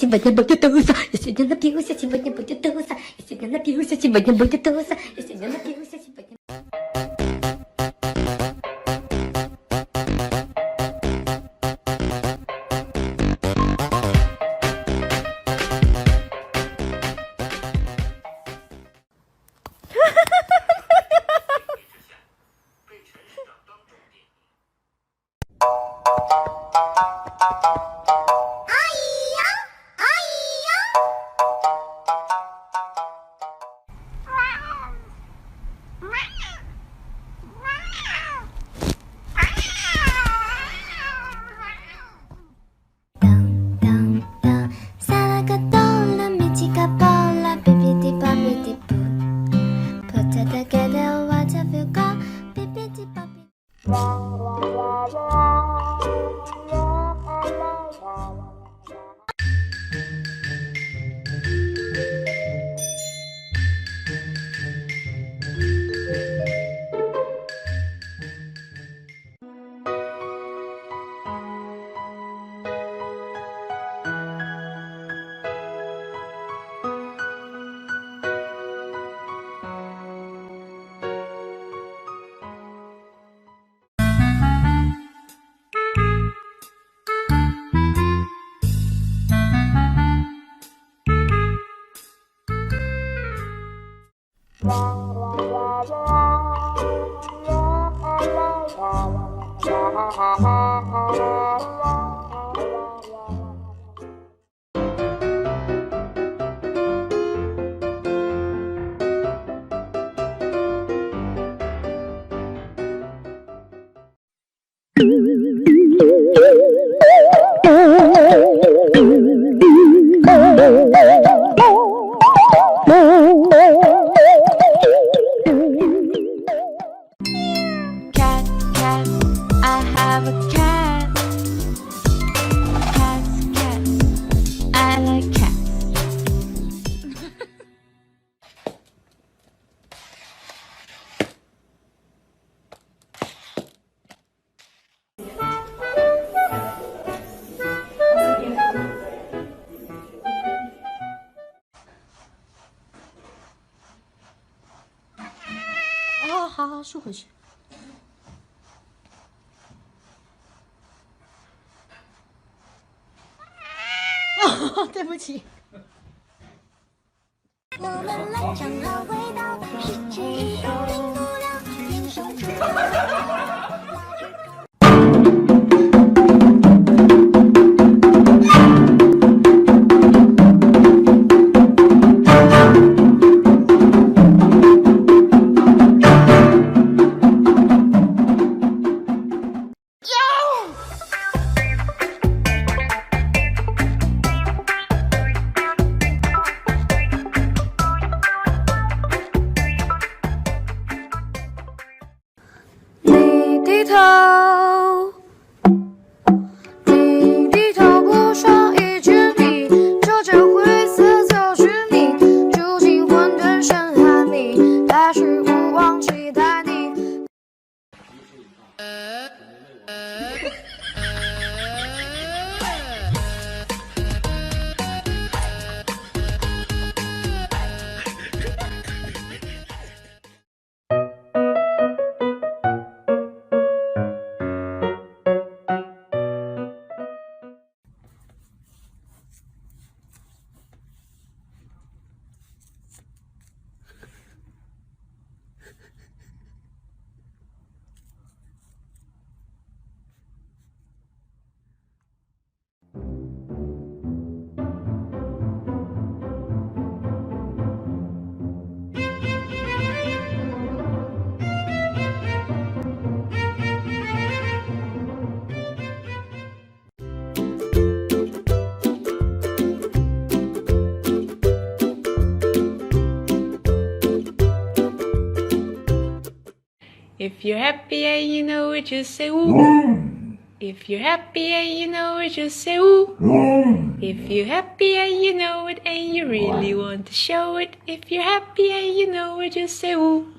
Сегодня будет туса, я сегодня напьюся, сегодня будет туса, я сегодня напьюся, сегодня будет туса, я сегодня напьюся, сегодня... Cat, cat, I have a cat. Cats, cats, I like cats. 아, 好，竖回去。哦，对不起。我们来尝了味道，失去一种停不了，天生就有。低头，低头不说一句你，就这灰色就是你，住进混沌深海里，来时不忘期待你。If you're happy and you know it, just say woo. If you're happy and you know it, just say woo. If you're happy and you know it and you really want to show it. If you're happy and you know it, just say woo.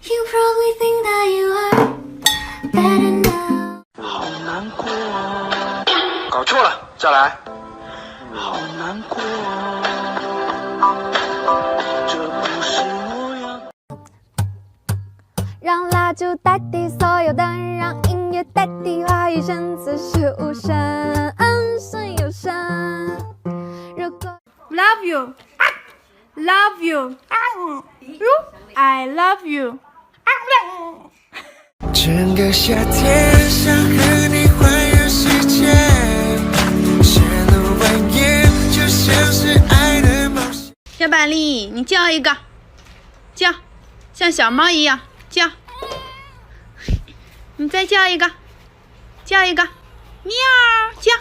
You probably think that you are better now. 好难过，搞错了，再来。好难过，这不是我要。让蜡烛代替所有灯，让音乐代替话语，声此时无声，声有声。如果 Love you, love you, I love you. 整个夏天想和你环游世界，写了完言，就像是爱的冒险。小板栗，你叫一个，叫，像小猫一样叫。你再叫一个，叫一个，喵，叫。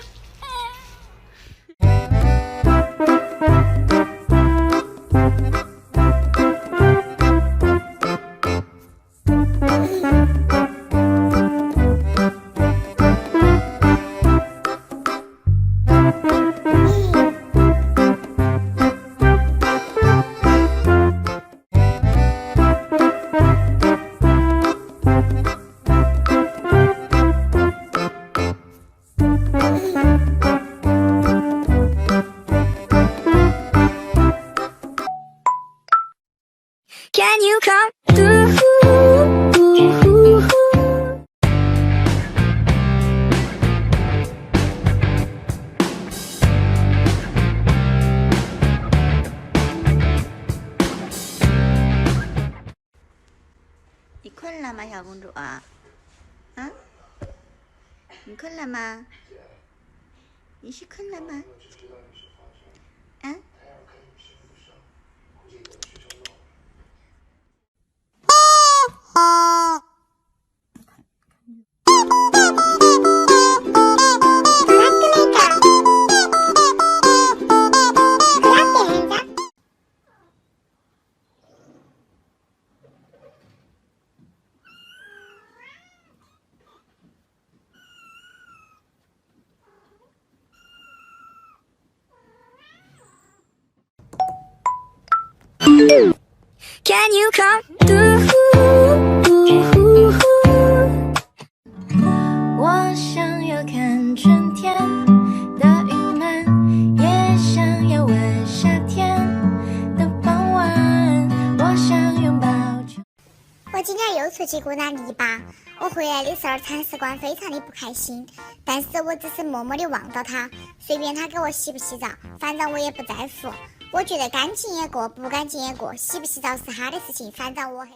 Can you come through? 你困了吗，小公主啊？啊？你困了吗？你是困了吗？啊？Can you come through? 我想要看春天的云漫，也想要闻夏天的傍晚。我想拥抱秋。我今天又出去过那篱笆，我回来的时候铲屎官非常的不开心，但是我只是默默的望到他，随便他给我洗不洗澡，反正我也不在乎。我觉得干净也过，不干净也过，洗不洗澡是他的事情，反正我还。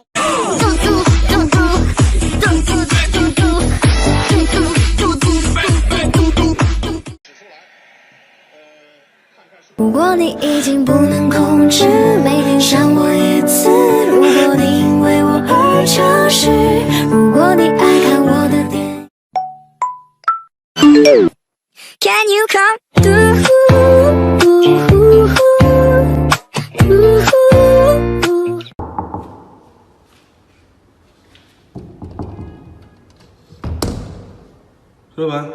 如果你已经不能控制，每天想我一次。如果你因为我而潮湿，如果你爱看我的电影。Can you come through? 说完。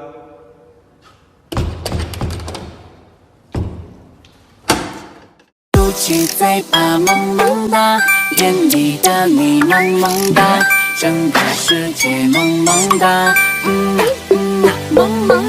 嘟起嘴巴萌萌哒，眼里的你萌萌哒，整个世界萌萌哒，萌萌。